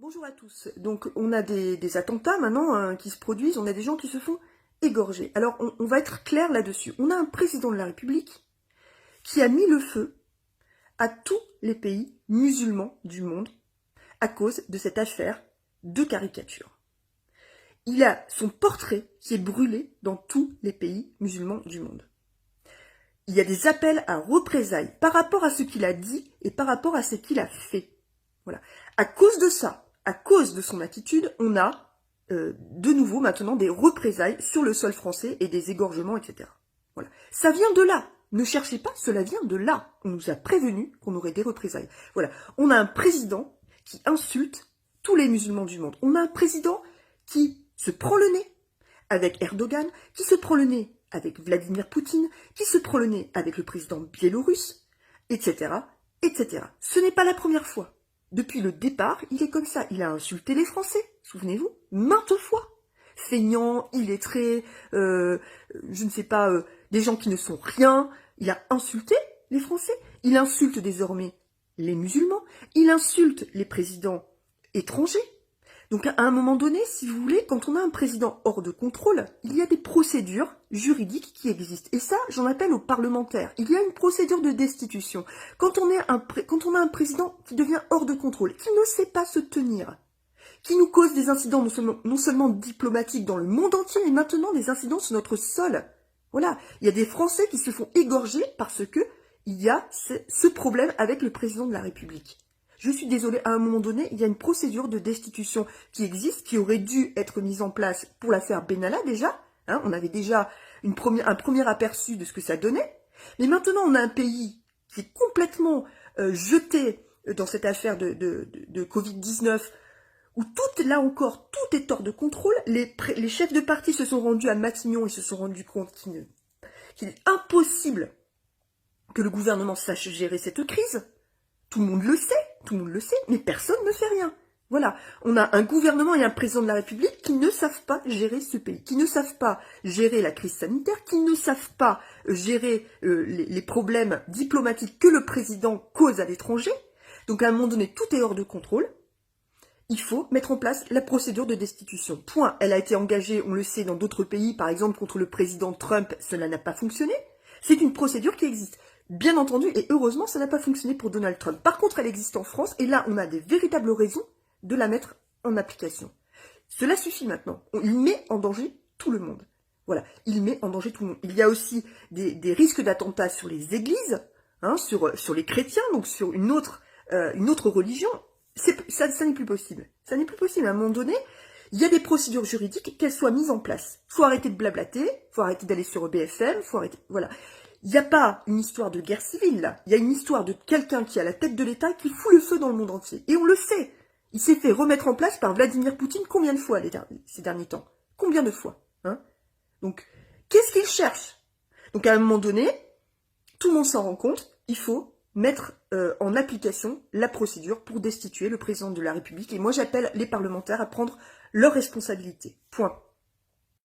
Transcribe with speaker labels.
Speaker 1: Bonjour à tous. Donc on a des attentats maintenant qui se produisent, on a des gens qui se font égorger. Alors on va être clair là-dessus. On a un président de la République qui a mis le feu à tous les pays musulmans du monde à cause de cette affaire de caricature. Il a son portrait qui est brûlé dans tous les pays musulmans du monde. Il y a des appels à représailles par rapport à ce qu'il a dit et par rapport à ce qu'il a fait. Voilà. À cause de ça, à cause de son attitude, on a de nouveau maintenant des représailles sur le sol français et des égorgements, etc. Voilà. Ça vient de là. Ne cherchez pas, cela vient de là. On nous a prévenu qu'on aurait des représailles. Voilà. On a un président qui insulte tous les musulmans du monde. On a un président qui se prend le nez avec Erdogan, qui se prend le nez avec Vladimir Poutine, qui se prend le nez avec le président biélorusse, etc., etc. Ce n'est pas la première fois. Depuis le départ, il est comme ça. Il a insulté les Français, souvenez-vous, maintes fois. Feignant, illettré, je ne sais pas, des gens qui ne sont rien. Il a insulté les Français. Il insulte désormais les musulmans. Il insulte les présidents étrangers. Donc à un moment donné, si vous voulez, quand on a un président hors de contrôle, il y a des procédures juridiques qui existent. Et ça, j'en appelle aux parlementaires. Il y a une procédure de destitution. Quand on a un président qui devient hors de contrôle, qui ne sait pas se tenir, qui nous cause des incidents non seulement diplomatiques dans le monde entier, mais maintenant des incidents sur notre sol. Voilà, il y a des Français qui se font égorger parce que il y a ce problème avec le président de la République. Je suis désolée, à un moment donné, il y a une procédure de destitution qui existe, qui aurait dû être mise en place pour l'affaire Benalla déjà. Hein, on avait déjà un premier aperçu de ce que ça donnait. Mais maintenant, on a un pays qui est complètement jeté dans cette affaire de Covid-19, où là encore, tout est hors de contrôle. Les chefs de parti se sont rendus à Matignon et se sont rendus compte qu'il est impossible que le gouvernement sache gérer cette crise. Tout le monde le sait, mais personne ne fait rien. Voilà, on a un gouvernement et un président de la République qui ne savent pas gérer ce pays, qui ne savent pas gérer la crise sanitaire, qui ne savent pas gérer les problèmes diplomatiques que le président cause à l'étranger. Donc à un moment donné, tout est hors de contrôle. Il faut mettre en place la procédure de destitution. Point. Elle a été engagée, on le sait, dans d'autres pays, par exemple contre le président Trump, cela n'a pas fonctionné. C'est une procédure qui existe. Bien entendu, et heureusement, ça n'a pas fonctionné pour Donald Trump. Par contre, elle existe en France, et là, on a des véritables raisons de la mettre en application. Cela suffit maintenant. Il met en danger tout le monde. Voilà, il met en danger tout le monde. Il y a aussi des risques d'attentats sur les églises, hein, sur les chrétiens, donc sur une autre religion. Ça n'est plus possible. Ça n'est plus possible. À un moment donné, il y a des procédures juridiques, qu'elles soient mises en place. Faut arrêter de blablater, faut arrêter d'aller sur BFM, faut arrêter... Voilà. Il n'y a pas une histoire de guerre civile, là. Il y a une histoire de quelqu'un qui est à la tête de l'État qui fout le feu dans le monde entier. Et on le sait. Il s'est fait remettre en place par Vladimir Poutine combien de fois ces derniers temps? Combien de fois, hein? Donc, qu'est-ce qu'il cherche? Donc, à un moment donné, tout le monde s'en rend compte, il faut mettre en application la procédure pour destituer le président de la République. Et moi, j'appelle les parlementaires à prendre leurs responsabilités. Point.